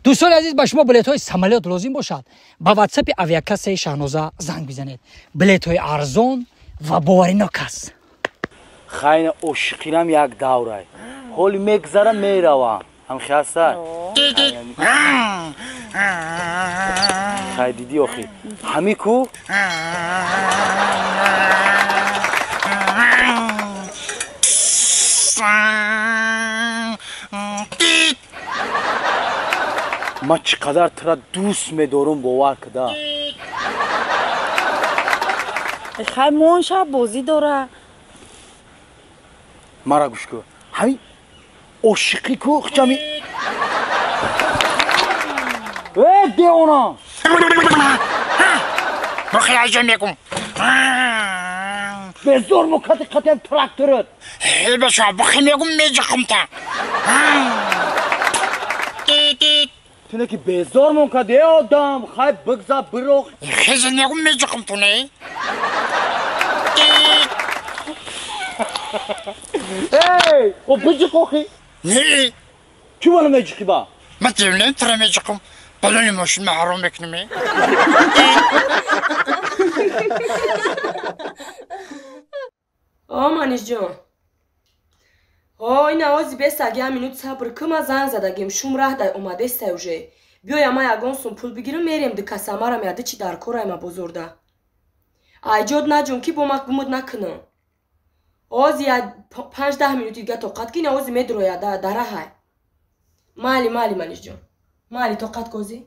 دوستان عزیز با شما بلیط های سمالیات لازم باشد با واتساپ اویاکاس شاهنوزه زنگ بزنید. بلیط های ارزان و باورناک است. خاین عشقینم یک دوره حال میگذرم میروم هم خسته خای دیدی آخی همی کو ما چقدر ترا دوست میدارم باور کده خیلی مون شب بازی داره مرا گوش کن همین عشقی کو خچمی دیونا بخیر میگم بزرگ مکت قطعم تراکتورت هی بشو بخیر میگم میجخم تا تو نکی بزرگ مکت ای آدم خواهی بگذار برو خیلی میگم میجخم تو نه ای او بجی خوخی نه چی بالا میجخی با ما دیونیم ترا میجخم بالونی ماشین محروم بکنمی منیش جان این نوازی بست اگه همینوت صبر کم از زنگ زدگیم شوم ره در اومده استوژه بیا ما یگان سون پول بگیرم میریم دکسه مرم یاده چی در کار ما بزرده ایجاد نجون کی با ما گمود نکنم آزی 5-10 مینوت دیگه طاقت کی نوازی میدرویا داره های مالی منیش جان مالی طاقت کوزی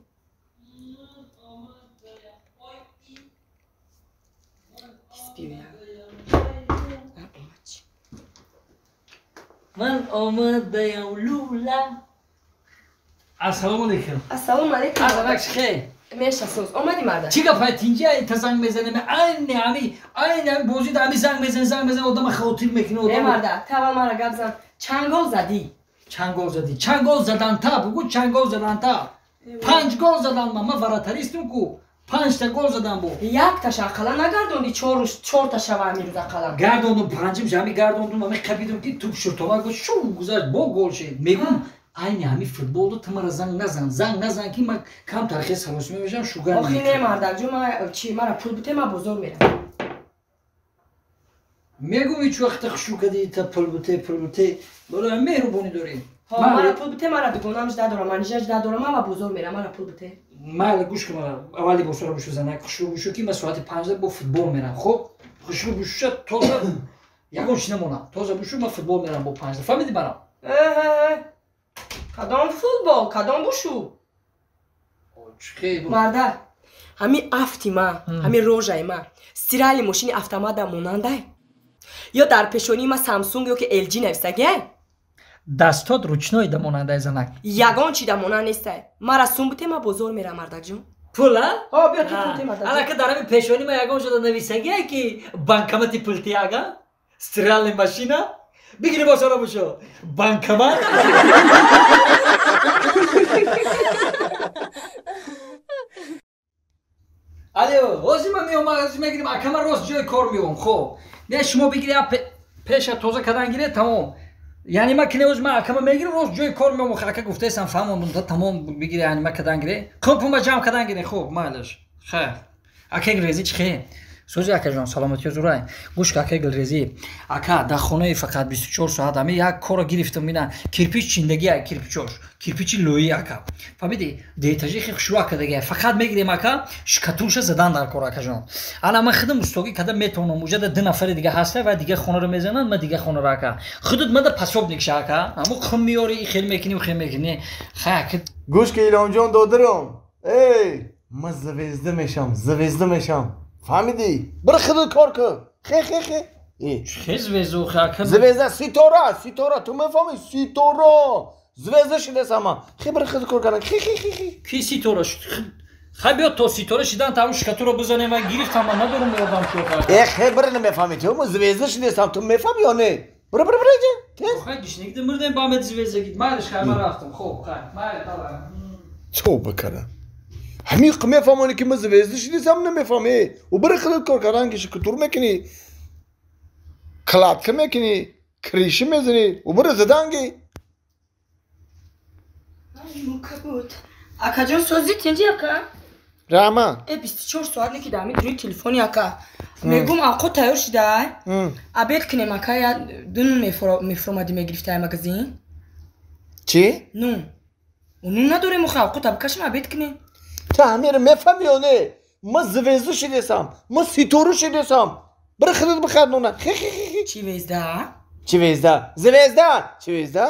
من آمدم لولا. السلام علیکم. السلام علیکم. عزیزش خیر. میشه سوز. آمدی مرد. چی گفت تینجا تا زنگ میزنه این بازی دامی زنگ میزنه آدم خاطر میکنه آدم. مرد. تا مرا گپ زن. چند گل زدی؟ چند گل زدن تا بگو چند گل زدن تا 5 گل زدن ما وراتریستم کو 5 تا گل زدم بو یک تاش اقلا نگردوندی 4 تا شوا میروز اقلا گردوندم پنجم جمی گردوندم من خبیدم که توپ شورتوما گو شو گذاشت با گل شد میگم این همین فوتبال رو تمر زنگ نزن که من کم ترخیص خلاص میشم شوگر آخی نه مردک جو ما چی مرا پول بده ما بزرگ میرم میگم هیچ وقت خشو کدی تا پول بده برای مهربونی داری مرا پول بده مرا بگونمش دادم منیجش دادم ما بزرگ میرم مرا پول بده مال گوش کن اولی بسورا بشو زنه خشو که من ساعت 5 با فوتبال میرم خب خشو بشو تازه یگونش نمونم تازه بشو من فوتبال میرم با 5 فهمیدی برام کدام فوتبال کدام بشو مرده همین افتی ما همین روژای ما سیرالی ماشین автомата موننده یا در پیشونی ما سامسونگ یا که ال جی نویسته دستات روچنوی دموننده زنک یگان چی دمونن نیسته مرا سون بوده ما بزرگ میرم مردک جون پولا؟ ها بیا تو پولتی مردک الان که دارم پیشونی ما یگان شده نویسته که بانکمتی پولتی آگا سیرالی ماشینا بگیری با سارا بشو بانکمت الو واسه من میگم اکم راست جای کار میوم خب نه شما بگیری پیش توزه کردن گیره تمام یعنی ما کنه از ما اکم میگیرم راست جای کار میوم خلاص گفته سن فهموندم تا تمام بگیری یعنی ما کردن گیره خب ما جمع کردن گیره خب مالش خیر اکه ریزی چخه سوزی اکا جان سلامتی زورای گوش که اکا گلریزی اکا در خونه فقط 24 ساعت همه یک کارو گرفتم مینا کیرپیچ چیندگی کیرپیچ لویی اکا فهمیدی دیتاجی خیلی شروع کرده فقط میگیریم اکا شکتوش زدن در کار اکا جان الان من خودم مستوگی کده میتونم موجود 2 نفر دیگه هسته و دیگه خونه رو میزنن من دیگه خونه رو اکا خودت مده پاسوب نکشه اکا اما خم میاری خیلی میکنی خاک گوش که ایلام جان دادرم ای من زویزده میشم فهمیدی؟ برو خودت کار کن خیز ویزو خاکم زویزده سیتورا تو میفهمی سیتورا زویزده شده ساما خیلی برو خودت کار کن کی سیتورا شد خیلی بیا تو سیتورا شدن تا اون شکتو رو بزنه و گیرفتم من ندارم میادم چه خیلی برو نمیفهمی تو زویزده شده سام تو میفهمی یا نه برو اینجا خیلی گشنگی مردم با مت زویزده گید مالش خیلی رفتم خب خیلی مال طبعا تو بکره همین میفهمونی که من زویزده شده سام نمیفهمی و برو خودت کار کن که شکتور میکنی کلات میکنی کریشی میزنی و برو زدنگی Мукабут. Акаҷон созит инҷи ака? رحمه 24 соат не ки дар мидруи телефони ака. Мегум авқот тайёр шидай? Абед кинем ака я дун мефромади мегирифтай магазин? چی؟ نون و نون نداریم و خب طبقه‌ش ما بیت کنیم تعمیر میفهمی یا نه؟ ما زویزدو شدیسم ما سیتورو شدیسم برای خودت بخواد نونه خی خی خی چی ویزده؟ چی ویزده؟ زویزده چی ویزده؟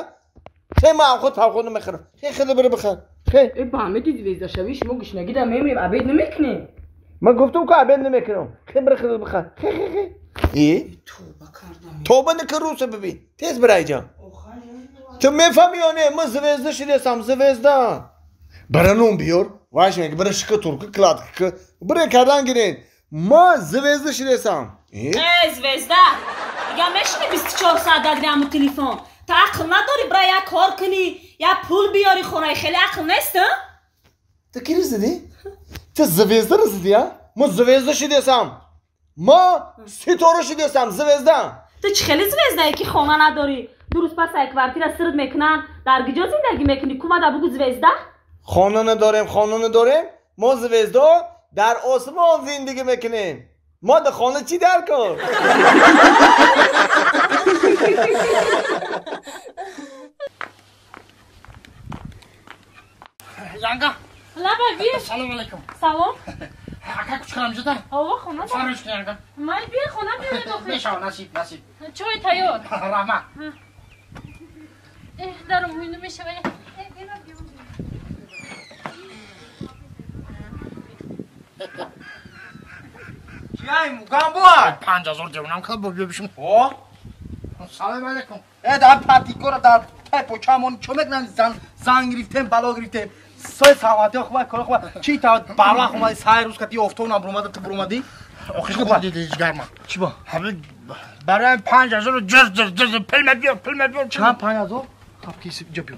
خی ما خود طبقه نمیخورم خی خود برای بخواد خی ای با همه دید ویزده شویش ما گشنگی در میمونیم عبید نمیکنیم ما گفتم که عبید نمیکنم خی برای خودت بخواد خی خی خی ای؟ توبه کردم توبه نکن روسه ببین تیز برای جان تو میفهمی یا نه؟ ما زویزده شدیسم زویزده برای نون بیار واش میگه برای شکل ترک کلاد که برای کردن گیرین ما زویزده شدیسم زویزده میگم میشینی 24 ساعت در همو تلفن تا عقل نداری برای یک کار کنی یا پول بیاری خونه خیلی عقل نیست تو کی رسیدی؟ تو زویزده رسیدی ها؟ ما زویزده شدیسم ما ستاره شدیسم زویزده تو چه خیلی زویزده ای که خونه نداری درست پس یک کvartیر سرد میکنن در گجا زندگی میکنی کما در بگو زویزده خانه نداریم ما زویزده در آسمان زندگی میکنیم ما در خانه چی در کن؟ Yanga. لا بیا Salam alaikum. سلام Aka kuchkaram jida. آوا خونه Farrosh yanga. مای بیا خونه بیا داخل Meshaw nasib. چای تیار Rahmat. دارم موینو میشه ولی چیای مگم بود 5000 دیونم که بیا بشم. او Salam alaikum. در پاتیکورا در تایپو چامون چمک نمیزن زنگ گرفتم بالا گرفتم سه ساعته خوب کار خوب چی تا بالا خوب سای روز کتی افتون برومد تو برومدی آخه خوب دیدی جگرما. چی با حبیب برای 5000 جز پلم بیار. چند 5000 خب کیسی جبیو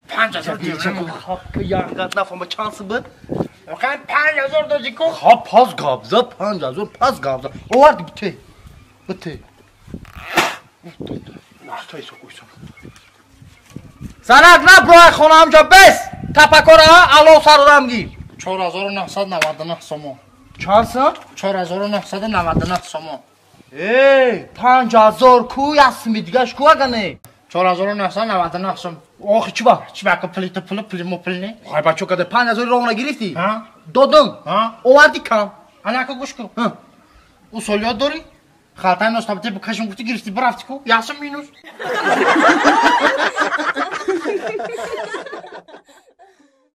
5000 دیونم. خب که یانگات نفهم چانس بود آخه 5000 دادی کو. خب پاس گابزا 5000 پاس گابزا اوارد بته ناشتایسو کویسو سنگ نه برای خونم جا بس تپکر الو سرورم گیر 4999 سومو. چند سا 4999 سومو. ای 5000 کوی اسمی دیگهش کو اگنه 4999 سوم. آخه چی با چی باید پلی پلی خواهی بچه کده 5000 رو نگرفتی ها دادم ها اووردی کم انا که گوش کن اصول یاد داری خاطر نستابتی بکشم گفتی گرفتی برفتی کو یاسم مینوس